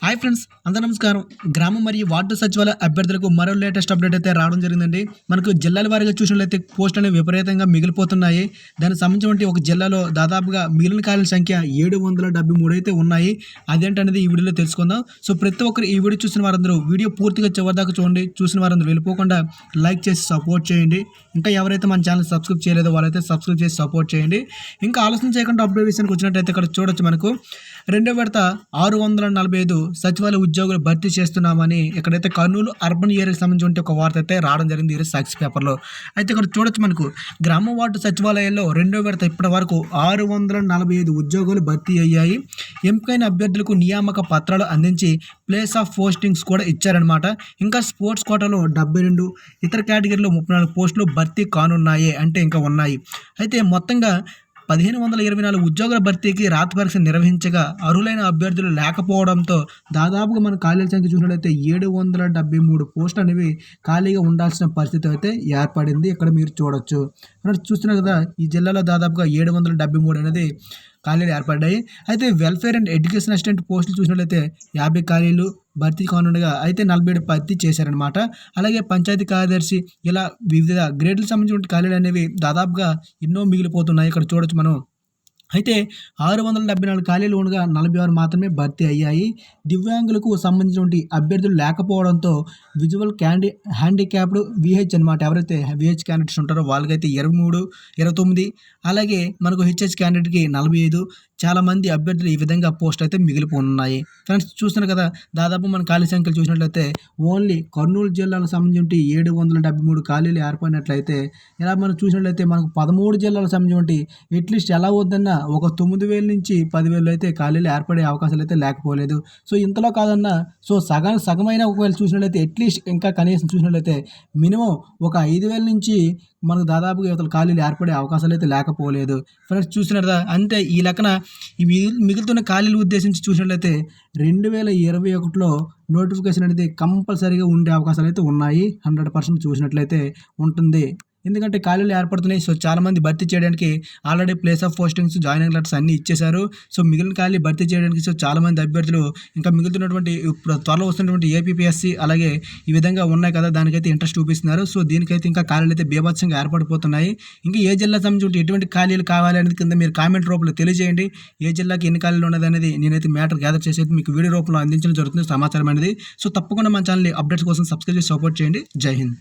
Hi friends, అందరూ నమస్కారం. గ్రామం మరియు వార్డు సచివాలయ అభ్యర్థులకు మరో లేటెస్ట్ అప్డేట్ అయితే రావడం జరిగిందండి. మనకు జిల్లాల వారీగా చూసినట్లయితే పోస్టులు అనేవి విపరీతంగా మిగిలిపోతున్నాయి. దానికి సంబంధించిన ఒక జిల్లాలో దాదాపుగా మిగిలిన ఖాళీల సంఖ్య 773 అయితే ఉన్నాయి. అదేంటనేది ఈ వీడియోలో తెలుసుకుందాం. సో ప్రతి ఒక్కరు ఈ వీడియో చూసిన వారందరూ వీడియో పూర్తిగా చివరిదాకా చూడండి. చూసిన వారందరూ వెళ్ళిపోకుండా లైక్ చేసి సపోర్ట్ చేయండి. ఇంకా ఎవరైతే మన ఛానల్ సబ్స్క్రైబ్ చేయలేదో వాళ్ళైతే సబ్స్క్రైబ్ చేసి సపోర్ట్ చేయండి. ఇంకా ఆలోచన చేయకుండా అప్డేట్ విషయానికి వచ్చినట్టయితే ఇక్కడ చూడొచ్చు, మనకు రెండో విడత 645 సచివాలయ ఉద్యోగులు భర్తీ చేస్తున్నామని ఇక్కడైతే కర్నూలు అర్బన్ ఏరియాకి సంబంధించి ఒక వార్త అయితే రావడం జరిగింది ఈరోజు సాక్షి పేపర్లో. అయితే ఇక్కడ చూడొచ్చు, మనకు గ్రామ వార్డు సచివాలయాల్లో రెండో విడత ఇప్పటి వరకు 645 ఉద్యోగులు భర్తీ అయ్యాయి. ఎంపికైన అభ్యర్థులకు నియామక పత్రాలు అందించి ప్లేస్ ఆఫ్ పోస్టింగ్స్ కూడా ఇచ్చారనమాట. ఇంకా స్పోర్ట్స్ కోటాలో 72, ఇతర కేటగిరీలో 34 పోస్టులు భర్తీ కానున్నాయి, అంటే ఇంకా ఉన్నాయి. అయితే మొత్తంగా 1524 ఉద్యోగుల భర్తీకి రాత పరీక్ష నిర్వహించగా అర్హులైన అభ్యర్థులు లేకపోవడంతో దాదాపుగా మన ఖాళీల సంఖ్య చూసినట్లయితే 773 పోస్టులు అనేవి ఖాళీగా ఉండాల్సిన పరిస్థితి అయితే ఏర్పడింది. ఇక్కడ మీరు చూడొచ్చు. చూస్తున్నారు కదా, ఈ జిల్లాలో దాదాపుగా 773 అనేది ఖాళీలు ఏర్పడ్డాయి. అయితే వెల్ఫేర్ అండ్ ఎడ్యుకేషన్ అసిస్టెంట్ పోస్టులు చూసినట్లయితే 50 ఖాళీలు భర్తీ కానుండగా అయితే 47 భర్తీ చేశారనమాట. అలాగే పంచాయతీ కార్యదర్శి ఇలా వివిధ గ్రేడ్లకు సంబంధించిన ఖాళీలు అనేవి దాదాపుగా ఎన్నో మిగిలిపోతున్నాయి. ఇక్కడ చూడొచ్చు మనం. అయితే 674 ఖాళీలు ఉండగా 46 మాత్రమే భర్తీ అయ్యాయి. దివ్యాంగులకు సంబంధించినటువంటి అభ్యర్థులు లేకపోవడంతో విజువల్ హ్యాండిక్యాప్డ్ విహెచ్ అనమాట, ఎవరైతే విహెచ్ క్యాండిడేట్స్ ఉంటారో వాళ్ళకైతే 23, 29, అలాగే మనకు హెచ్హెచ్ క్యాండిడేట్కి 45 చాలామంది అభ్యర్థులు ఈ విధంగా పోస్ట్ అయితే మిగిలిపోతున్నాయి. ఫ్రెండ్స్ చూస్తున్నారు కదా, దాదాపు మన ఖాళీ సంఖ్యలు చూసినట్లయితే ఓన్లీ కర్నూలు జిల్లాకు సంబంధించి 773 ఖాళీలు ఏర్పడినట్లయితే, ఇలా మనం చూసినట్లయితే మనకు 13 జిల్లాలకు సంబంధించి అట్లీస్ట్ ఎలా వద్దన్నా ఒక 9,000 నుంచి 10,000 అయితే ఖాళీలు ఏర్పడే అవకాశాలు అయితే లేకపోలేదు. సో ఇంతలో కాదన్నా సో సగమైన ఒకవేళ చూసినట్లయితే అట్లీస్ట్ ఇంకా కనీసం చూసినట్లయితే మినిమం ఒక 5,000 నుంచి మనకు దాదాపుగా ఇవతల ఖాళీలు ఏర్పడే అవకాశాలు అయితే లేకపోలేదు. ఫ్రెండ్స్ చూసినట్టు అంటే ఈ లెక్కన ఇవి మిగులుతున్న ఖాళీలు ఉద్దేశించి చూసినట్లయితే 2021లో నోటిఫికేషన్ అనేది కంపల్సరీగా ఉండే అవకాశాలు అయితే ఉన్నాయి. 100% చూసినట్లయితే ఉంటుంది. ఎందుకంటే ఖాళీలు ఏర్పడుతున్నాయి. సో చాలామంది భర్తీ చేయడానికి already place of postings, joining letters అన్నీ ఇచ్చేశారు. సో మిగిలిన ఖాళీ భర్తీ చేయడానికి సో చాలామంది అభ్యర్థులు ఇంకా మిగులుతున్నటువంటి ఇప్పుడు త్వరలో వస్తున్నటువంటి ఏపీపీఎస్సీ అలాగే ఈ విధంగా ఉన్నాయి కదా, దానికైతే ఇంట్రెస్ట్ చూపిస్తున్నారు. సో దీనికైతే ఇంకా ఖాళీలు అయితే బీభత్సంగా ఏర్పడిపోతున్నాయి. ఇంకా ఏ జిల్లా సంబంధించి ఎటువంటి ఖాళీలు కావాలి అనేది కింద మీరు కామెంట్ రూపంలో తెలియజేయండి. ఏ జిల్లాకి ఎన్ని ఖాళీలు ఉన్నది అనేది నేనైతే మ్యాటర్ గ్యాదర్ చేసి మీకు వీడియో రూపంలో అందించడం జరుగుతుంది సమాచారం అనేది. సో తప్పకుండా మన ఛానల్ అప్డేట్స్ కోసం సబ్స్క్రైబ్ చేసి సపోర్ట్ చేయండి. జై హింద్.